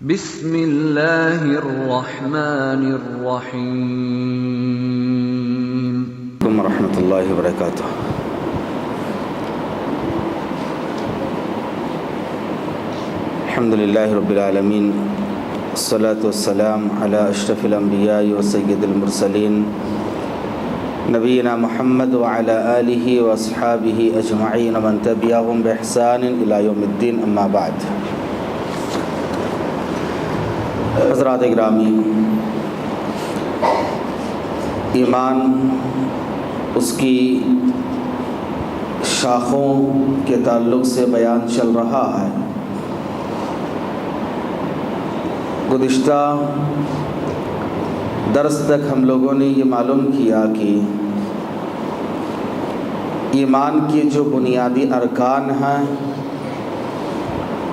بسم اللہ الرحمن الرحیم ورحمۃ اللہ وبرکاتہ۔ الحمد للہ رب العالمین، الصلاۃ والسلام علی اشرف الانبیاء وسید المرسلین نبینا محمد وعلی آلہ واصحابہ اجمعین ومن تبعہم بإحسان الی یوم الدین، اما بعد۔ حضرات گرامی، ایمان اس کی شاخوں کے تعلق سے بیان چل رہا ہے۔ گزشتہ درس تک ہم لوگوں نے یہ معلوم کیا کہ ایمان کی جو بنیادی ارکان ہیں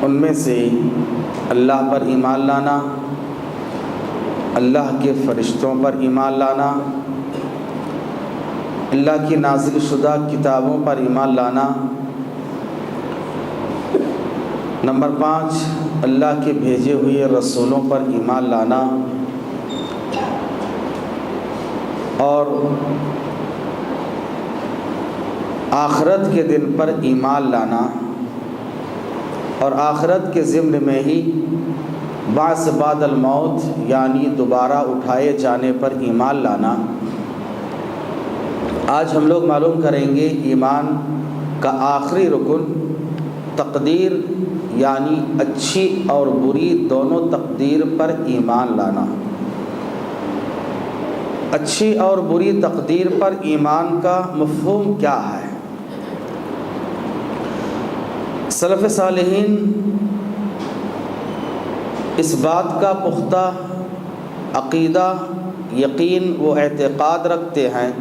ان میں سے اللہ پر ایمان لانا، اللہ کے فرشتوں پر ایمان لانا، اللہ کی نازل شدہ کتابوں پر ایمان لانا، نمبر 5 اللہ کے بھیجے ہوئے رسولوں پر ایمان لانا، اور آخرت کے دن پر ایمان لانا، اور آخرت کے ضمن میں ہی بعث بعد الموت یعنی دوبارہ اٹھائے جانے پر ایمان لانا۔ آج ہم لوگ معلوم کریں گے ایمان کا آخری رکن تقدیر یعنی اچھی اور بری دونوں تقدیر پر ایمان لانا۔ اچھی اور بری تقدیر پر ایمان کا مفہوم کیا ہے؟ سلف صالحین اس بات کا پختہ عقیدہ، یقین و اعتقاد رکھتے ہیں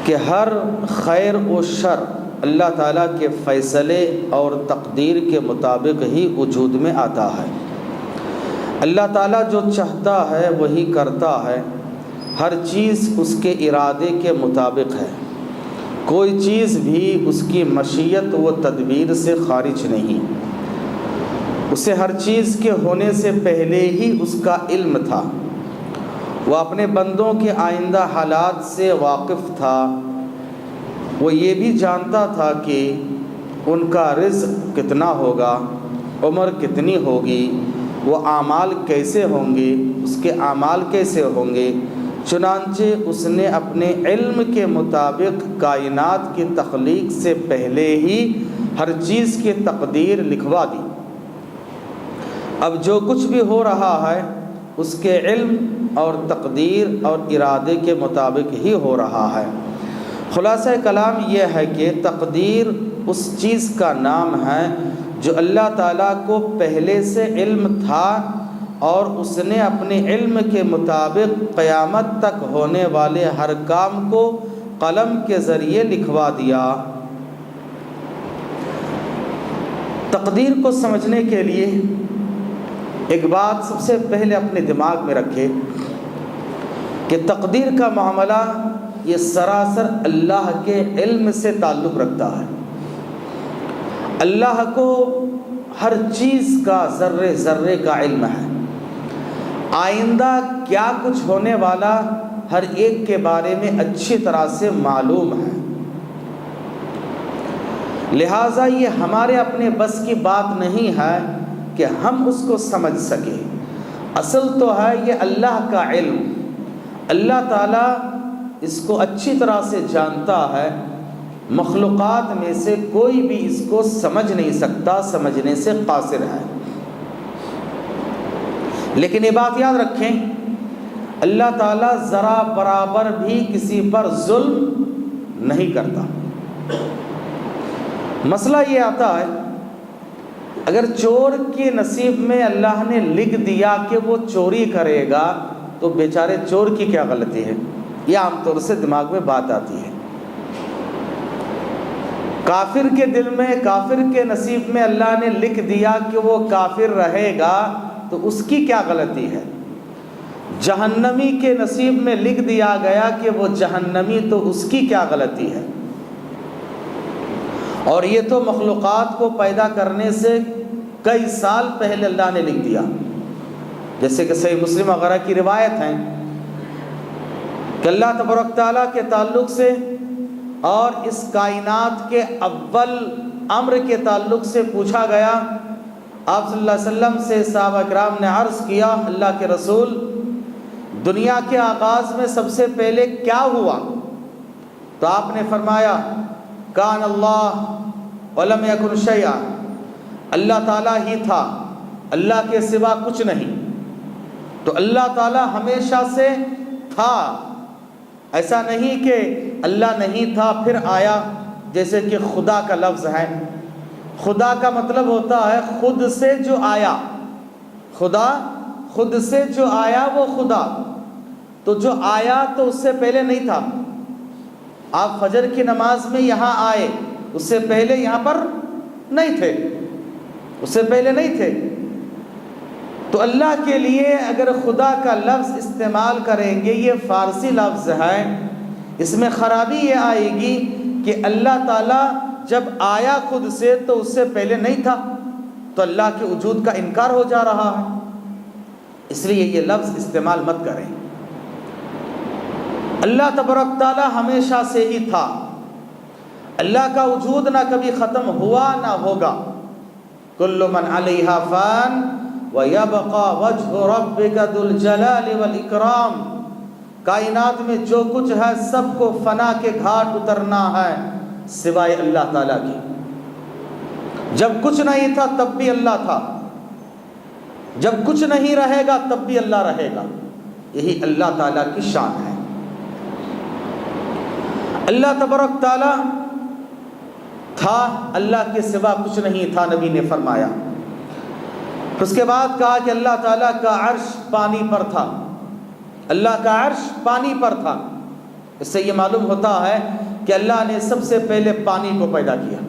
کہ ہر خیر و شر اللہ تعالیٰ کے فیصلے اور تقدیر کے مطابق ہی وجود میں آتا ہے۔ اللہ تعالیٰ جو چاہتا ہے وہی کرتا ہے، ہر چیز اس کے ارادے کے مطابق ہے، کوئی چیز بھی اس کی مشیت و تدبیر سے خارج نہیں۔ اسے ہر چیز کے ہونے سے پہلے ہی اس کا علم تھا، وہ اپنے بندوں کے آئندہ حالات سے واقف تھا، وہ یہ بھی جانتا تھا کہ ان کا رزق کتنا ہوگا، عمر کتنی ہوگی، وہ اعمال کیسے ہوں گے، اس کے اعمال کیسے ہوں گے۔ چنانچہ اس نے اپنے علم کے مطابق کائنات کی تخلیق سے پہلے ہی ہر چیز کی تقدیر لکھوا دی۔ اب جو کچھ بھی ہو رہا ہے اس کے علم اور تقدیر اور ارادے کے مطابق ہی ہو رہا ہے۔ خلاصہ کلام یہ ہے کہ تقدیر اس چیز کا نام ہے جو اللہ تعالیٰ کو پہلے سے علم تھا اور اس نے اپنے علم کے مطابق قیامت تک ہونے والے ہر کام کو قلم کے ذریعے لکھوا دیا۔ تقدیر کو سمجھنے کے لیے ایک بات سب سے پہلے اپنے دماغ میں رکھے کہ تقدیر کا معاملہ یہ سراسر اللہ کے علم سے تعلق رکھتا ہے۔ اللہ کو ہر چیز کا ذرے ذرے کا علم ہے، آئندہ کیا کچھ ہونے والا ہر ایک کے بارے میں اچھی طرح سے معلوم ہے، لہٰذا یہ ہمارے اپنے بس کی بات نہیں ہے کہ ہم اس کو سمجھ سکیں۔ اصل تو ہے یہ اللہ کا علم، اللہ تعالیٰ اس کو اچھی طرح سے جانتا ہے، مخلوقات میں سے کوئی بھی اس کو سمجھ نہیں سکتا، سمجھنے سے قاصر ہے۔ لیکن یہ بات یاد رکھیں، اللہ تعالیٰ ذرا برابر بھی کسی پر ظلم نہیں کرتا۔ مسئلہ یہ آتا ہے اگر چور کے نصیب میں اللہ نے لکھ دیا کہ وہ چوری کرے گا تو بیچارے چور کی کیا غلطی ہے؟ یہ عام طور سے دماغ میں بات آتی ہے۔ کافر کے دل میں، کافر کے نصیب میں اللہ نے لکھ دیا کہ وہ کافر رہے گا تو اس کی کیا غلطی ہے؟ جہنمی کے نصیب میں لکھ دیا گیا کہ وہ جہنمی تو اس کی کیا غلطی ہے؟ اور یہ تو مخلوقات کو پیدا کرنے سے کئی سال پہلے اللہ نے لکھ دیا، جیسے کہ صحیح مسلم وغیرہ کی روایت ہیں کہ اللہ تبارک تعالیٰ کے تعلق سے اور اس کائنات کے اول امر کے تعلق سے پوچھا گیا۔ آپ صلی اللہ علیہ وسلم سے صحابہ کرام نے عرض کیا، اللہ کے رسول، دنیا کے آغاز میں سب سے پہلے کیا ہوا؟ تو آپ نے فرمایا کان اللہ ولم یکن شیئا، اللہ تعالیٰ ہی تھا، اللہ کے سوا کچھ نہیں۔ تو اللہ تعالیٰ ہمیشہ سے تھا، ایسا نہیں کہ اللہ نہیں تھا پھر آیا، جیسے کہ خدا کا لفظ ہے۔ خدا کا مطلب ہوتا ہے خود سے جو آیا، خدا خود سے جو آیا وہ خدا۔ تو جو آیا تو اس سے پہلے نہیں تھا۔ آپ فجر کی نماز میں یہاں آئے، اس سے پہلے یہاں پر نہیں تھے، اس سے پہلے نہیں تھے۔ تو اللہ کے لیے اگر خدا کا لفظ استعمال کریں گے، یہ فارسی لفظ ہے، اس میں خرابی یہ آئے گی کہ اللہ تعالیٰ جب آیا خود سے تو اس سے پہلے نہیں تھا، تو اللہ کے وجود کا انکار ہو جا رہا ہے۔ اس لیے یہ لفظ استعمال مت کریں۔ اللہ تبارک تعالیٰ ہمیشہ سے ہی تھا، اللہ کا وجود نہ کبھی ختم ہوا نہ ہوگا۔ کل من علیہا فان وَيَبْقَى وَجْهُ رَبِّكَ ذُو الْجَلَالِ وَالْإِكْرَامِ، کائنات میں جو کچھ ہے سب کو فنا کے گھاٹ اترنا ہے سوائے اللہ تعالیٰ کی۔ جب کچھ نہیں تھا تب بھی اللہ تھا، جب کچھ نہیں رہے گا تب بھی اللہ رہے گا، یہی اللہ تعالیٰ کی شان ہے۔ اللہ تبارک تعالیٰ تھا، اللہ کے سوا کچھ نہیں تھا، نبی نے فرمایا۔ اس کے بعد کہا کہ اللہ تعالیٰ کا عرش پانی پر تھا، اللہ کا عرش پانی پر تھا۔ اس سے یہ معلوم ہوتا ہے کہ اللہ نے سب سے پہلے پانی کو پیدا کیا،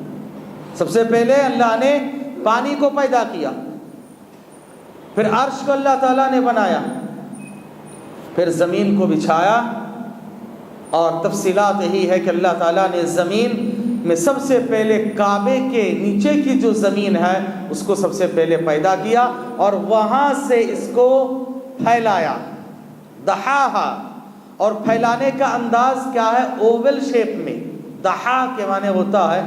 سب سے پہلے اللہ نے پانی کو پیدا کیا، پھر عرش کو اللہ تعالیٰ نے بنایا، پھر زمین کو بچھایا، اور تفصیلات یہی ہے کہ اللہ تعالیٰ نے زمین میں سب سے پہلے کعبے کے نیچے کی جو زمین ہے اس کو سب سے پہلے پیدا کیا، اور وہاں سے اس کو پھیلایا، دحاہا، اور پھیلانے کا انداز کیا ہے؟ اوول شیپ میں۔ دحا کے معنی ہوتا ہے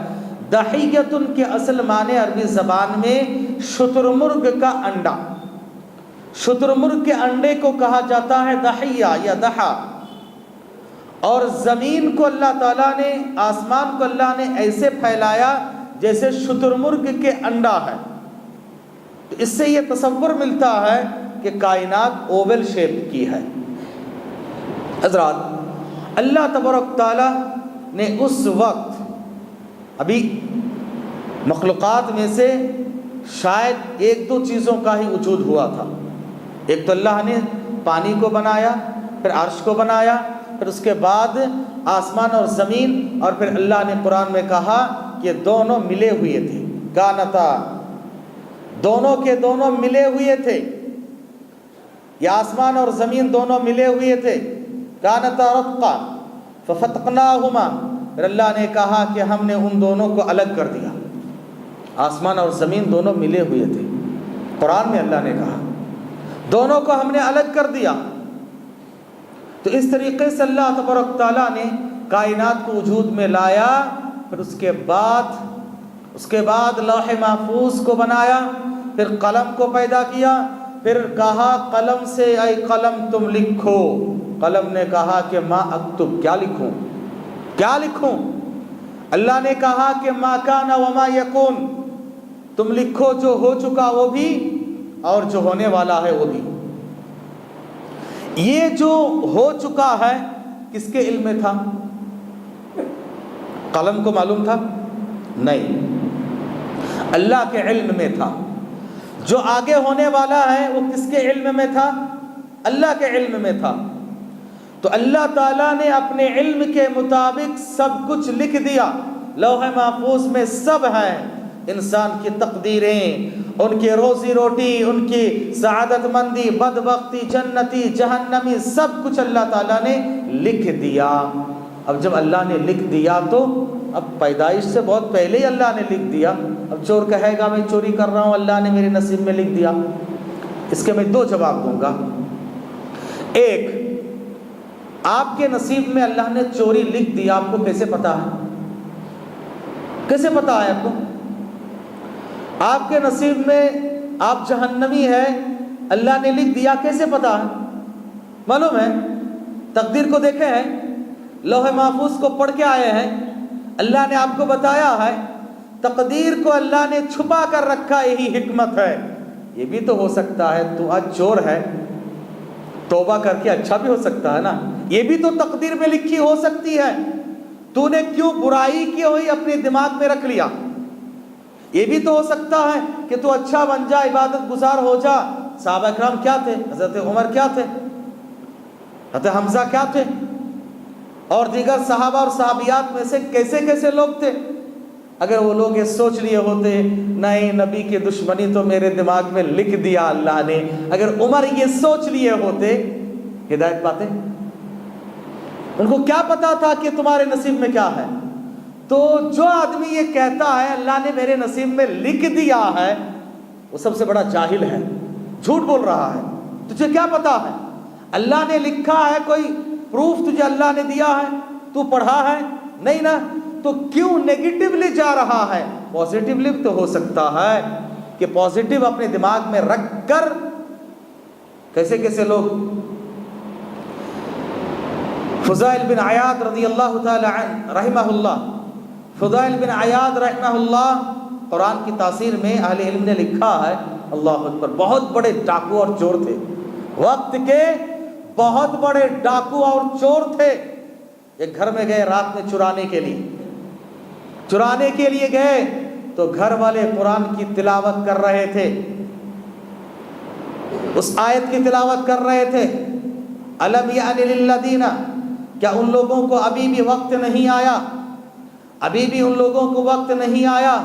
دحیتن کے اصل معنی عربی زبان میں شترمرغ کا انڈا، شترمرغ کے انڈے کو کہا جاتا ہے دحیہ یا دحا۔ اور زمین کو اللہ تعالیٰ نے، آسمان کو اللہ نے ایسے پھیلایا جیسے شترمرغ کے انڈا ہے۔ تو اس سے یہ تصور ملتا ہے کہ کائنات اوول شیپ کی ہے۔ حضرات، اللہ تبارک تعالیٰ نے اس وقت ابھی مخلوقات میں سے شاید ایک دو چیزوں کا ہی وجود ہوا تھا۔ ایک تو اللہ نے پانی کو بنایا، پھر عرش کو بنایا، پھر اس کے بعد آسمان اور زمین، اور پھر اللہ نے قرآن میں کہا کہ دونوں ملے ہوئے تھے، کانتا، دونوں کے دونوں ملے ہوئے تھے، یہ آسمان اور زمین دونوں ملے ہوئے تھے، کانتا رتقا ففتقناہما، پھر اللہ نے کہا کہ ہم نے ان دونوں کو الگ کر دیا۔ آسمان اور زمین دونوں ملے ہوئے تھے، قرآن میں اللہ نے کہا دونوں کو ہم نے الگ کر دیا۔ تو اس طریقے سے اللہ تبارک تعالیٰ نے کائنات کو وجود میں لایا، پھر اس کے بعد لوح محفوظ کو بنایا، پھر قلم کو پیدا کیا، پھر کہا قلم سے اے قلم تم لکھو۔ قلم نے کہا کہ ما اکتب، کیا لکھوں، کیا لکھوں؟ اللہ نے کہا کہ ما کان وما یکون، تم لکھو جو ہو چکا وہ بھی اور جو ہونے والا ہے وہ بھی۔ یہ جو ہو چکا ہے کس کے علم میں تھا؟ قلم کو معلوم تھا؟ نہیں، اللہ کے علم میں تھا۔ جو آگے ہونے والا ہے وہ کس کے علم میں تھا؟ اللہ کے علم میں تھا۔ تو اللہ تعالیٰ نے اپنے علم کے مطابق سب کچھ لکھ دیا، لوح محفوظ میں سب ہے، انسان کی تقدیریں، ان کی روزی روٹی، ان کی سعادت مندی، بدبختی، جنتی، جہنمی، سب کچھ اللہ تعالیٰ نے لکھ دیا۔ اب جب اللہ نے لکھ دیا تو اب پیدائش سے بہت پہلے ہی اللہ نے لکھ دیا، اب چور کہے گا میں چوری کر رہا ہوں، اللہ نے میرے نصیب میں لکھ دیا. اس کے میں دو جواب دوں گا. ایک، آپ کے نصیب میں اللہ نے چوری لکھ دیا، آپ کو کیسے پتا ہے؟ کیسے پتا ہے آپ کو؟ آپ کے نصیب میں آپ جہنمی ہے، اللہ نے لکھ دیا، کیسے پتا ہے؟ معلوم ہے؟ تقدیر کو دیکھے ہیں، لوح محفوظ کو پڑھ کے آئے ہیں، اللہ نے آپ کو بتایا ہے. تقدیر کو اللہ نے چھپا کر رکھا، یہی حکمت ہے. یہ بھی تو ہو سکتا ہے تو آج چور ہے، توبہ کر کے اچھا بھی ہو سکتا ہے نا. یہ بھی تو تقدیر میں لکھی ہو سکتی ہے. تو نے کیوں برائی کی ہوئی اپنے دماغ میں رکھ لیا؟ یہ بھی تو ہو سکتا ہے کہ تو اچھا بن جا، عبادت گزار ہو جا. صحابہ اکرام کیا تھے؟ حضرت عمر کیا تھے؟ حضرت حمزہ کیا تھے؟ اور دیگر صحابہ اور صحابیات میں سے کیسے کیسے لوگ تھے. اگر وہ لوگ یہ سوچ لیے ہوتے نہیں نبی کی دشمنی تو میرے دماغ میں لکھ دیا اللہ نے، اگر عمر یہ سوچ لیے ہوتے، ہدایت پاتے؟ ان کو کیا پتا تھا کہ تمہارے نصیب میں کیا ہے؟ تو جو آدمی یہ کہتا ہے اللہ نے میرے نصیب میں لکھ دیا ہے، وہ سب سے بڑا جاہل ہے، جھوٹ بول رہا ہے. تجھے کیا پتا ہے؟ اللہ نے لکھا ہے، کوئی پروف تجھے اللہ نے دیا ہے؟ تو پڑھا ہے؟ نہیں نا. تو کیوں نیگیٹیولی جا رہا ہے؟ پازیٹیولی تو ہو سکتا ہے کہ پازیٹیو اپنے دماغ میں رکھ کر کیسے کیسے لوگ. فضائل بن عیاض رضی اللہ تعالی عنہ رحمہ اللہ، فضائل بن عیاض رحمہ اللہ، قرآن کی تاثیر میں اہل علم نے لکھا ہے، اللہ اکبر، بہت بڑے ڈاکو اور چور تھے، وقت کے بہت بڑے ڈاکو اور چور تھے. ایک گھر میں گئے رات میں چرانے کے لیے گئے تو گھر والے قرآن کی تلاوت کر رہے تھے، اس آیت کی تلاوت کر رہے تھے، الم یعن للذین، کیا ان لوگوں کو ابھی بھی وقت نہیں آیا، ابھی بھی ان لوگوں کو وقت نہیں آیا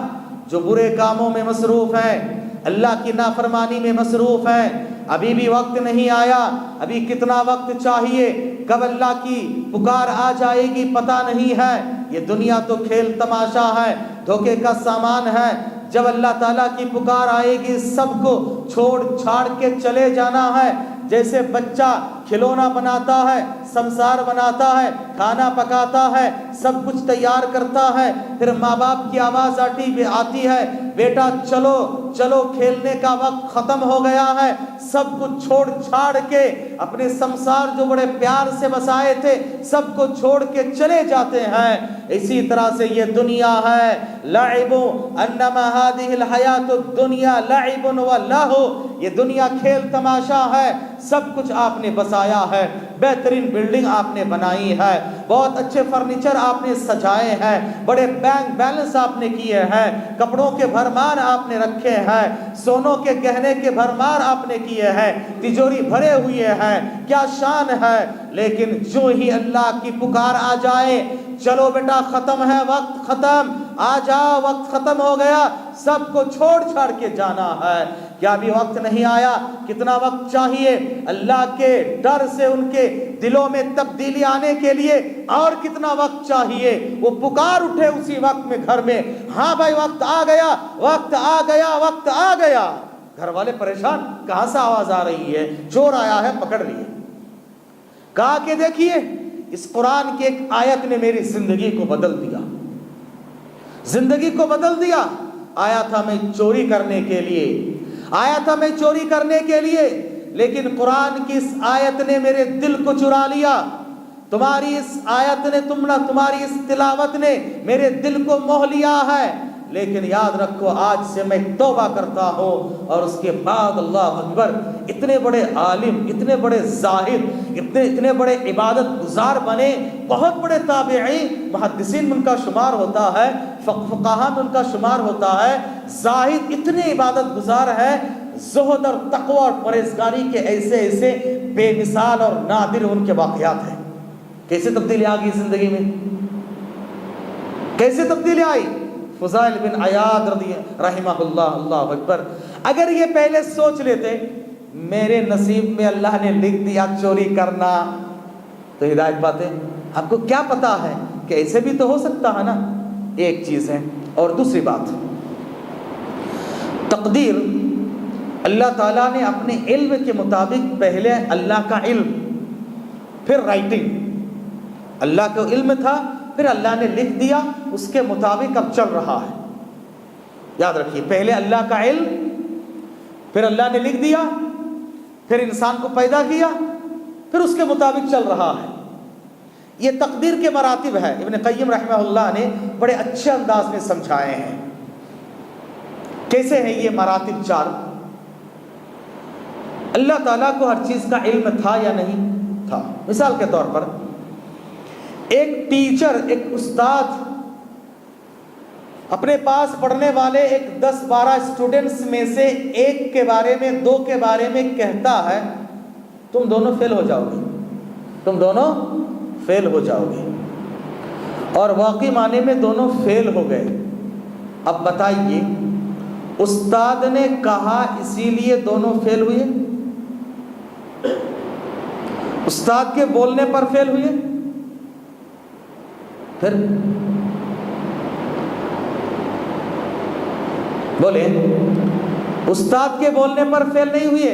جو برے کاموں میں مصروف ہیں، اللہ کی نافرمانی میں مصروف ہیں، ابھی بھی وقت نہیں آیا. ابھی کتنا وقت چاہیے، کب اللہ کی پکار آ جائے گی پتہ نہیں ہے. یہ دنیا تو کھیل تماشا ہے، دھوکے کا سامان ہے. جب اللہ تعالیٰ کی پکار آئے گی سب کو چھوڑ چھاڑ کے چلے جانا ہے. جیسے بچہ کھلونا بناتا ہے، سمسار بناتا ہے، کھانا پکاتا ہے، سب کچھ تیار کرتا ہے، پھر ماں باپ کی آواز آتی ہے، بیٹا چلو چلو کھیلنے کا وقت ختم ہو گیا ہے. سب کچھ چھوڑ چھاڑ کے اپنے سمسار جو بڑے پیار سے بسائے تھے سب کو چھوڑ کے چلے جاتے ہیں. اسی طرح سے یہ دنیا ہے، لعب انما هذه الحیات الدنیا لعب ولہو، یہ دنیا کھیل تماشا ہے. سب کچھ آپ نے بسایا ہے، بہترین بلڈنگ آپ نے بنائی ہے، بہت اچھے فرنیچر آپ نے سجائے ہیں، بڑے بینک بیلنس آپ نے کیے ہیں، کپڑوں کے بھرمار آپ نے رکھے ہیں، سونوں کے گہنے کے بھرمار آپ نے کیے ہیں، تجوری بھرے ہوئے ہیں، کیا شان ہے. لیکن جو ہی اللہ کی پکار آ جائے، چلو بیٹا ختم ہے وقت، ختم، آ جاؤ وقت ختم ہو گیا، سب کو چھوڑ چھاڑ کے جانا ہے. کیا ابھی وقت نہیں آیا؟ کتنا وقت چاہیے؟ اللہ کے ڈر سے ان کے دلوں میں تبدیلی آنے کے لیے اور کتنا وقت چاہیے؟ وہ پکار اٹھے اسی وقت میں گھر میں، ہاں بھائی وقت آ گیا، وقت آ گیا، وقت آ گیا. گھر والے پریشان، کہاں سے آواز آ رہی ہے؟ چور آیا ہے، پکڑ لیے. کہا کہ دیکھیے اس قرآن کی ایک آیت نے میری زندگی کو بدل دیا، زندگی کو بدل دیا. آیا تھا میں چوری کرنے کے لیے، آیا تھا میں چوری کرنے کے لیے، لیکن قرآن کی اس آیت نے میرے دل کو چرا لیا. تمہاری اس آیت نے تمہاری اس تلاوت نے میرے دل کو موہ لیا ہے. لیکن یاد رکھو آج سے میں توبہ کرتا ہوں. اور اس کے بعد اللہ اکبر، اتنے بڑے عالم، اتنے بڑے زاہد، اتنے بڑے عبادت گزار بنے، بہت بڑے تابعین، محدثین میں ان کا شمار ہوتا ہے، فقہاء میں ان کا شمار ہوتا ہے، زاہد اتنے عبادت گزار ہیں. زہد اور تقوی اور پرہیزگاری کے ایسے ایسے بے مثال اور نادر ان کے واقعات ہیں. کیسے تبدیلی آ گئی زندگی میں؟ کیسے تبدیلی آئی؟ فضائل بن عیاض رحمہ اللہ، اللہ اکبر، اگر یہ پہلے سوچ لیتے میرے نصیب میں اللہ نے لکھ دیا چوری کرنا تو ہدایت پاتے. آپ کو کیا پتا ہے کہ ایسے بھی تو ہو سکتا ہے نا. ایک چیز ہے. اور دوسری بات، تقدیر اللہ تعالیٰ نے اپنے علم کے مطابق پہلے اللہ کا علم، پھر رائٹنگ، اللہ کا علم تھا پھر اللہ نے لکھ دیا، اس کے مطابق اب چل رہا ہے۔ یاد رکھیے، پہلے اللہ کا علم، پھر اللہ نے لکھ دیا، پھر انسان کو پیدا کیا، پھر اس کے مطابق چل رہا ہے۔ یہ تقدیر کے مراتب ہے، ابن قیم رحمہ اللہ نے بڑے اچھے انداز میں سمجھائے ہیں۔ کیسے ہیں یہ مراتب چار؟ اللہ تعالیٰ کو ہر چیز کا علم تھا یا نہیں تھا؟ مثال کے طور پر ایک ٹیچر، ایک استاد اپنے پاس پڑھنے والے ایک 10-12 اسٹوڈنٹس میں سے ایک کے بارے میں، 2 کے بارے میں کہتا ہے تم دونوں فیل ہو جاؤ گے، تم دونوں فیل ہو جاؤ گے، اور واقعی معنی میں دونوں فیل ہو گئے۔ اب بتائیے، استاد نے کہا اسی لیے دونوں فیل ہوئے؟ استاد کے بولنے پر فیل ہوئے؟ پھر بولے، استاد کے بولنے پر فیل نہیں ہوئے،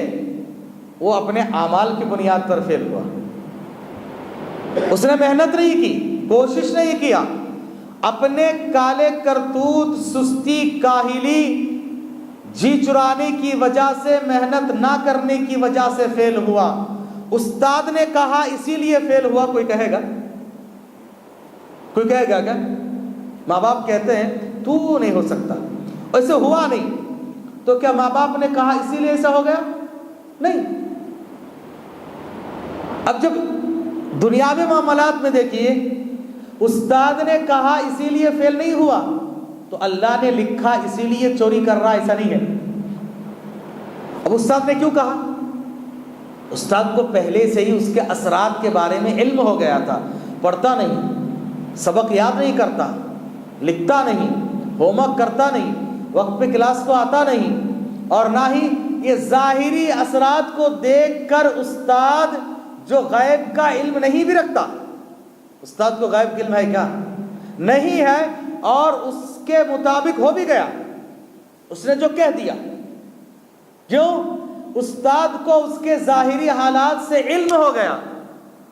وہ اپنے اعمال کی بنیاد پر فیل ہوا۔ اس نے محنت نہیں کی، کوشش نہیں کیا، اپنے کالے کرتوت، سستی، کاہلی، جی چرانے کی وجہ سے، محنت نہ کرنے کی وجہ سے فیل ہوا۔ استاد نے کہا اسی لیے فیل ہوا، کوئی کہے گا؟ کوئی کہے گا کیا؟ ماں باپ کہتے ہیں تو نہیں ہو سکتا، ایسے ہوا نہیں، تو کیا ماں باپ نے کہا اسی لیے ایسا ہو گیا؟ نہیں۔ اب جب دنیاوی معاملات میں دیکھیے، استاد نے کہا اسی لیے فیل نہیں ہوا، تو اللہ نے لکھا اسی لیے چوری کر رہا، ایسا نہیں ہے۔ اب استاد نے کیوں کہا؟ استاد کو پہلے سے ہی اس کے اثرات کے بارے میں علم ہو گیا تھا، پڑھتا نہیں، سبق یاد نہیں کرتا، لکھتا نہیں، ہوم ورک کرتا نہیں، وقت پہ کلاس کو آتا نہیں، اور نہ ہی یہ ظاہری اثرات کو دیکھ کر استاد جو غیب کا علم نہیں بھی رکھتا۔ استاد کو غیب کا علم ہے کیا؟ نہیں ہے، اور اس کے مطابق ہو بھی گیا، اس نے جو کہہ دیا۔ کیوں؟ استاد کو اس کے ظاہری حالات سے علم ہو گیا،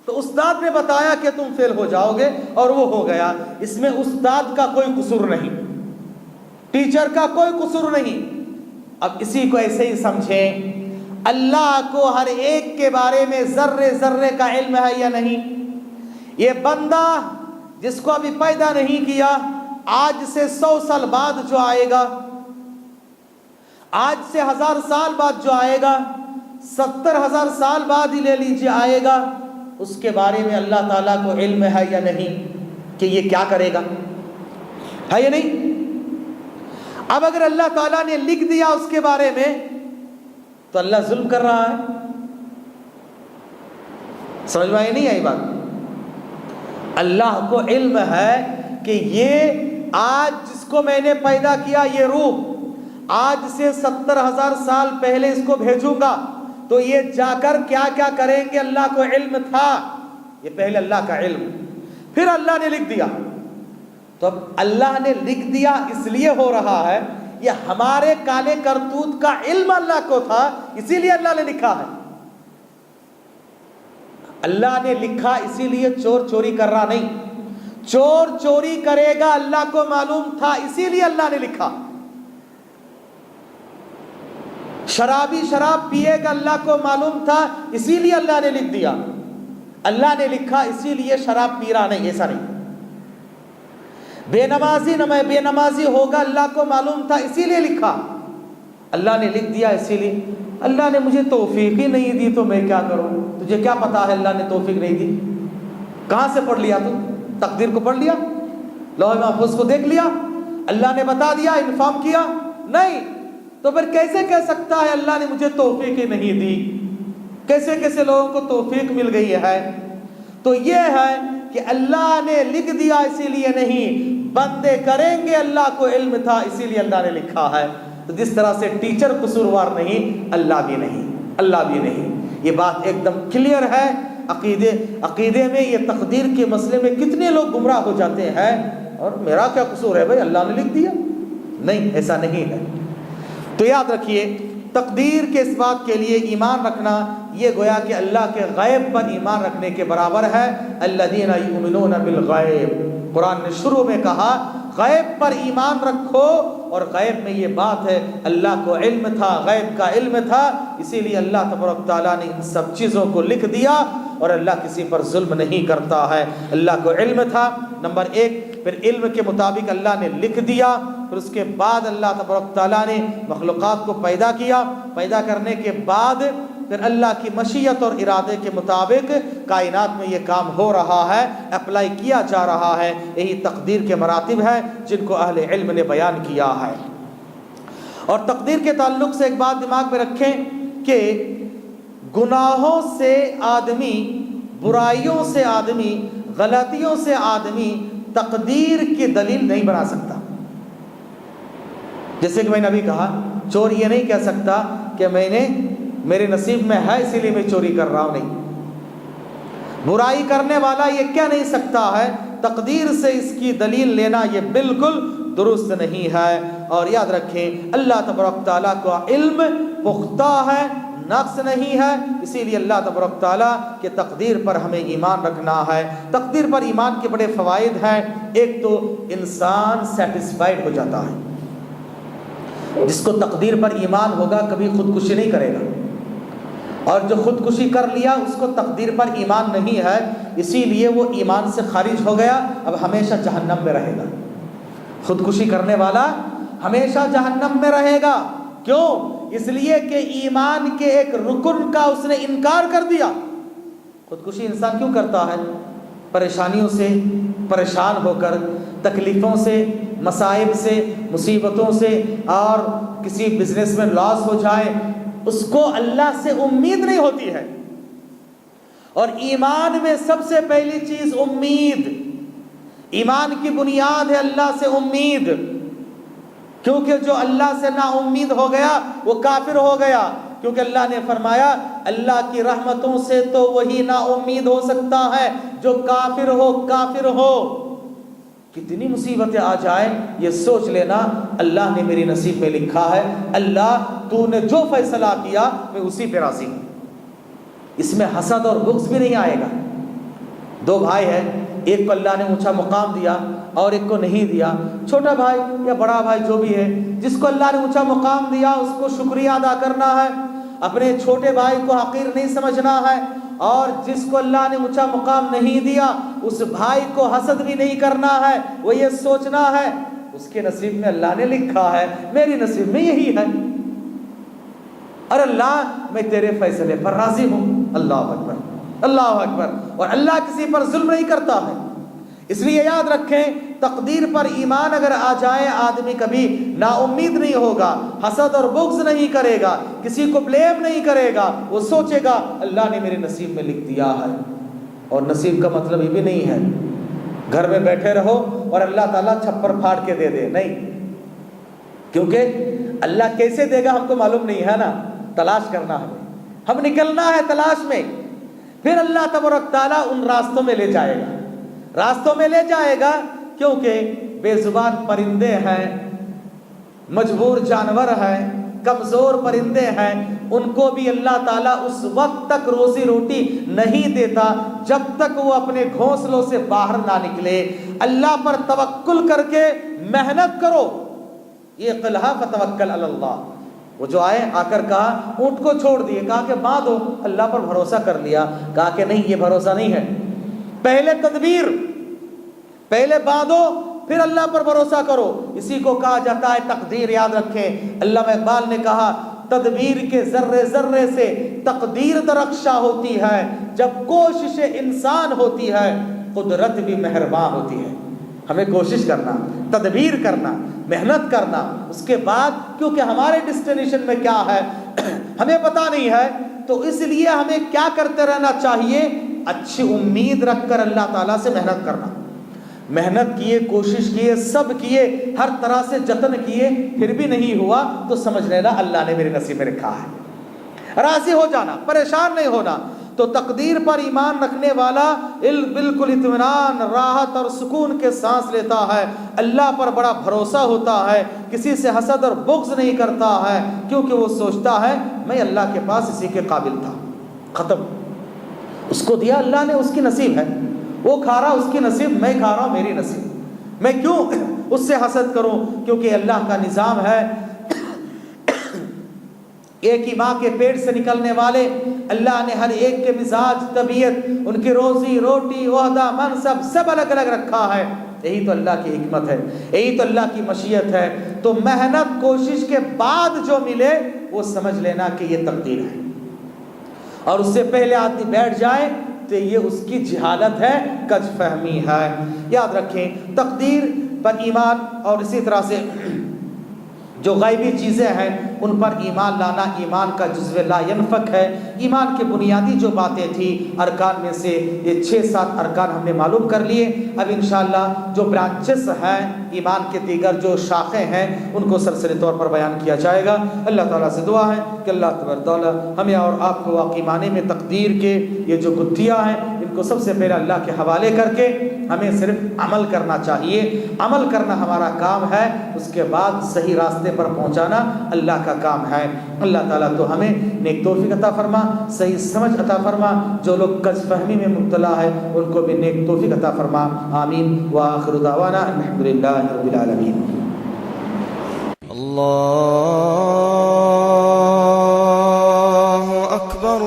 تو استاد نے بتایا کہ تم فیل ہو جاؤ گے، اور وہ ہو گیا۔ اس میں استاد کا کوئی قصور نہیں، ٹیچر کا کوئی قصور نہیں۔ اب اسی کو ایسے ہی سمجھیں، اللہ کو ہر ایک کے بارے میں ذرے ذرے کا علم ہے یا نہیں؟ یہ بندہ جس کو ابھی پیدا نہیں کیا، آج سے 100 سال بعد جو آئے گا، آج سے 1000 سال بعد جو آئے گا، 70,000 سال بعد ہی لے لیجیے آئے گا، اس کے بارے میں اللہ تعالیٰ کو علم ہے یا نہیں کہ یہ کیا کرے گا؟ ہے یا نہیں؟ اب اگر اللہ تعالیٰ نے لکھ دیا اس کے بارے میں، تو اللہ ظلم کر رہا ہے؟ سمجھ میں آئی نہیں آئی بات؟ اللہ کو علم ہے کہ یہ آج جس کو میں نے پیدا کیا، یہ روح آج سے 70,000 سال پہلے اس کو بھیجوں گا، تو یہ جا کر کیا کیا کریں گے، اللہ کو علم تھا۔ یہ پہلے اللہ کا علم، پھر اللہ نے لکھ دیا۔ تو اب اللہ نے لکھ دیا اس لیے ہو رہا ہے، یہ ہمارے کالے کرتوت کا علم اللہ کو تھا، اسی لیے اللہ نے لکھا ہے۔ اللہ نے لکھا اسی لیے چور چوری کر رہا نہیں، چور چوری کرے گا اللہ کو معلوم تھا، اسی لیے اللہ نے لکھا۔ شرابی شراب پیے گا اللہ کو معلوم تھا، اسی لیے اللہ نے لکھ دیا۔ اللہ نے لکھا اسی لیے شراب پی رہا نہیں، ایسا نہیں۔ بے نمازی بے نمازی ہوگا اللہ کو معلوم تھا، اسی لیے لکھا۔ اللہ نے لکھ دیا اسی لیے۔ اللہ نے مجھے توفیق ہی نہیں دی تو میں کیا کروں؟ تجھے کیا پتا ہے اللہ نے توفیق نہیں دی؟ کہاں سے پڑھ لیا تو؟ تقدیر کو پڑھ لیا؟ لوح محفوظ کو دیکھ لیا؟ اللہ نے بتا دیا، انفارم کیا؟ نہیں۔ تو پھر کیسے کہہ سکتا ہے اللہ نے مجھے توفیق ہی نہیں دی؟ کیسے کیسے لوگوں کو توفیق مل گئی ہے؟ تو یہ ہے کہ اللہ نے لکھ دیا اسی لیے نہیں، بندے کریں گے، اللہ کو علم تھا اسی لیے اللہ نے لکھا ہے۔ تو جس طرح سے ٹیچر قصوروار نہیں، اللہ بھی نہیں، اللہ بھی نہیں۔ یہ بات ایک دم کلیئر ہے۔ عقیدے میں یہ تقدیر کے مسئلے میں کتنے لوگ گمراہ ہو جاتے ہیں، اور میرا کیا قصور ہے بھائی، اللہ نے لکھ دیا؟ نہیں، ایسا نہیں ہے۔ تو یاد رکھیے تقدیر کے اس بات کے لیے ایمان رکھنا یہ گویا کہ اللہ کے غیب پر ایمان رکھنے کے برابر ہے. الذین یؤمنون بالغیب، قرآن نے شروع میں کہا غیب پر ایمان رکھو، اور غیب میں یہ بات ہے اللہ کو علم تھا، غیب کا علم تھا، اسی لیے اللہ تبارک تعالیٰ نے ان سب چیزوں کو لکھ دیا، اور اللہ کسی پر ظلم نہیں کرتا ہے. اللہ کو علم تھا نمبر ایک، پھر علم کے مطابق اللہ نے لکھ دیا، پھر اس کے بعد اللہ تبارک تعالیٰ نے مخلوقات کو پیدا کیا، پیدا کرنے کے بعد پھر اللہ کی مشیت اور ارادے کے مطابق کائنات میں یہ کام ہو رہا ہے، اپلائی کیا جا رہا ہے. یہی تقدیر کے مراتب ہے جن کو اہل علم نے بیان کیا ہے. اور تقدیر کے تعلق سے ایک بات دماغ میں رکھیں کہ گناہوں سے آدمی، برائیوں سے آدمی، غلطیوں سے آدمی تقدیر کی دلیل نہیں بنا سکتا. جیسے کہ میں نے ابھی کہا، چور یہ نہیں کہہ سکتا کہ میرے نصیب میں ہے اسی لیے میں چوری کر رہا ہوں. نہیں، برائی کرنے والا یہ کہہ نہیں سکتا ہے تقدیر سے اس کی دلیل لینا یہ بالکل درست نہیں ہے. اور یاد رکھیں اللہ تبارک تعالیٰ کا علم پختہ ہے، نقص نہیں ہے، اسی لیے اللہ تبارک تعالیٰ کے تقدیر پر ہمیں ایمان رکھنا ہے. تقدیر پر ایمان کے بڑے فوائد ہیں. ایک تو انسان سیٹسفائیڈ ہو جاتا ہے. جس کو تقدیر پر ایمان ہوگا کبھی خودکشی نہیں کرے گا، اور جو خودکشی کر لیا اس کو تقدیر پر ایمان نہیں ہے، اسی لیے وہ ایمان سے خارج ہو گیا، اب ہمیشہ جہنم میں رہے گا. خودکشی کرنے والا ہمیشہ جہنم میں رہے گا. کیوں؟ اس لیے کہ ایمان کے ایک رکن کا اس نے انکار کر دیا. خودکشی انسان کیوں کرتا ہے؟ پریشانیوں سے پریشان ہو کر، تکلیفوں سے، مصائب سے، مصیبتوں سے، اور کسی بزنس میں لاس ہو جائے اس کو اللہ سے امید نہیں ہوتی ہے. اور ایمان میں سب سے پہلی چیز امید، ایمان کی بنیاد ہے اللہ سے امید. کیونکہ جو اللہ سے نا امید ہو گیا وہ کافر ہو گیا. کیونکہ اللہ نے فرمایا اللہ کی رحمتوں سے تو وہی نا امید ہو سکتا ہے جو کافر ہو. کافر ہو کتنی مصیبتیں آ جائیں یہ سوچ لینا اللہ نے میری نصیب میں لکھا ہے، اللہ تو نے جو فیصلہ کیا میں اسی پہ راضی ہوں. اس میں حسد اور بغض بھی نہیں آئے گا. دو بھائی ہیں، ایک کو اللہ نے اونچا مقام دیا اور ایک کو نہیں دیا. چھوٹا بھائی یا بڑا بھائی جو بھی ہے، جس کو اللہ نے اونچا مقام دیا اس کو شکریہ ادا کرنا ہے، اپنے چھوٹے بھائی کو حقیر نہیں سمجھنا ہے. اور جس کو اللہ نے اونچا مقام نہیں دیا اس بھائی کو حسد بھی نہیں کرنا ہے. وہ یہ سوچنا ہے اس کے نصیب میں اللہ نے لکھا ہے، میری نصیب میں یہی ہے، اور اللہ میں تیرے فیصلے پر راضی ہوں. اللہ اکبر، اللہ اکبر. اور اللہ کسی پر ظلم نہیں کرتا ہے. اس لیے یاد رکھیں تقدیر پر ایمان اگر آ جائے آدمی کبھی نا امید نہیں ہوگا، حسد اور بغض نہیں کرے گا، کسی کو بلیم نہیں کرے گا. وہ سوچے گا اللہ نے میرے نصیب میں لکھ دیا ہے. اور نصیب کا مطلب یہ بھی نہیں ہے گھر میں بیٹھے رہو اور اللہ تعالیٰ چھپر پھاڑ کے دے دے، نہیں. کیونکہ اللہ کیسے دے گا ہم کو معلوم نہیں ہے نا. تلاش کرنا ہے، ہم نکلنا ہے تلاش میں. پھر اللہ تبارک تعالیٰ ان راستوں میں لے جائے گا، راستوں میں لے جائے گا. کیونکہ بے زبان پرندے ہیں، مجبور جانور ہیں، کمزور پرندے ہیں، ان کو بھی اللہ تعالیٰ اس وقت تک روزی روٹی نہیں دیتا جب تک وہ اپنے گھونسلوں سے باہر نہ نکلے. اللہ پر توکل کر کے محنت کرو. یہ قلہا فتوکل علی اللہ. وہ جو آئے آ کر کہا، اونٹ کو چھوڑ دیے، کہا کہ باندھو، اللہ پر بھروسہ کر لیا. کہا کہ نہیں، یہ بھروسہ نہیں ہے. پہلے تدبیر، پہلے باندھو پھر اللہ پر بھروسہ کرو. اسی کو کہا جاتا ہے تقدیر. یاد رکھیں علامہ اقبال نے کہا تدبیر کے ذرے ذرے سے تقدیر درخشاں ہوتی ہے، جب کوشش انسان ہوتی ہے قدرت بھی مہرباں ہوتی ہے. ہمیں کوشش کرنا، تدبیر کرنا، محنت کرنا. اس کے بعد کیونکہ ہمارے ڈیسٹینیشن میں کیا ہے ہمیں پتہ نہیں ہے، تو اس لیے ہمیں کیا کرتے رہنا چاہیے؟ اچھی امید رکھ کر اللہ تعالیٰ سے محنت کرنا. محنت کیے، کوشش کیے، سب کیے، ہر طرح سے جتن کیے، پھر بھی نہیں ہوا تو سمجھ لینا اللہ نے میرے نصیب میں رکھا ہے. راضی ہو جانا، پریشان نہیں ہونا. تو تقدیر پر ایمان رکھنے والا بالکل اطمینان، راحت اور سکون کے سانس لیتا ہے، اللہ پر بڑا بھروسہ ہوتا ہے، کسی سے حسد اور بغض نہیں کرتا ہے، کیونکہ وہ سوچتا ہے میں اللہ کے پاس اسی کے قابل تھا، ختم، اس کو دیا اللہ نے، اس کی نصیب ہے، وہ کھا رہا اس کی نصیب، میں کھا رہا ہوں میری نصیب، میں کیوں اس سے حسد کروں؟ کیونکہ اللہ کا نظام ہے، ایک ہی ماں کے پیٹ سے نکلنے والے اللہ نے ہر ایک کے مزاج، طبیعت، ان کی روزی روٹی، عہدہ، منصب سب الگ الگ رکھا ہے، یہی تو اللہ کی حکمت ہے، یہی تو اللہ کی مشیت ہے، تو محنت کوشش کے بعد جو ملے وہ سمجھ لینا کہ یہ تقدیر ہے، اور اس سے پہلے آدمی بیٹھ جائے تو یہ اس کی جہالت ہے، کج فہمی ہے۔ یاد رکھیں تقدیر پر ایمان، اور اسی طرح سے جو غیبی چیزیں ہیں ان پر ایمان لانا ایمان کا جزو لا ینفک ہے۔ ایمان کے بنیادی جو باتیں تھیں ارکان میں سے یہ 6-7 ارکان ہم نے معلوم کر لیے، اب انشاءاللہ جو برانچز ہیں ایمان کے دیگر جو شاخیں ہیں ان کو سلسلے طور پر بیان کیا جائے گا۔ اللہ تعالیٰ سے دعا ہے کہ اللہ تبارک تعالیٰ ہمیں اور آپ کو واقعی معنی میں تقدیر کے یہ جو گتھیاں ہیں ان کو سب سے پہلے اللہ کے حوالے کر کے ہمیں صرف عمل کرنا چاہیے، عمل کرنا ہمارا کام ہے، اس کے بعد صحیح راستے پر پہنچانا اللہ کا کام ہے۔ اللہ تعالیٰ تو ہمیں نیک توفیق عطا فرما، صحیح سمجھ عطا فرما، جو لوگ غلط فہمی میں مبتلا ہے ان کو بھی نیک توفیق عطا فرما، آمین۔ وآخر دعوانا الحمدللہ رب العالمین۔ اللہ اکبر۔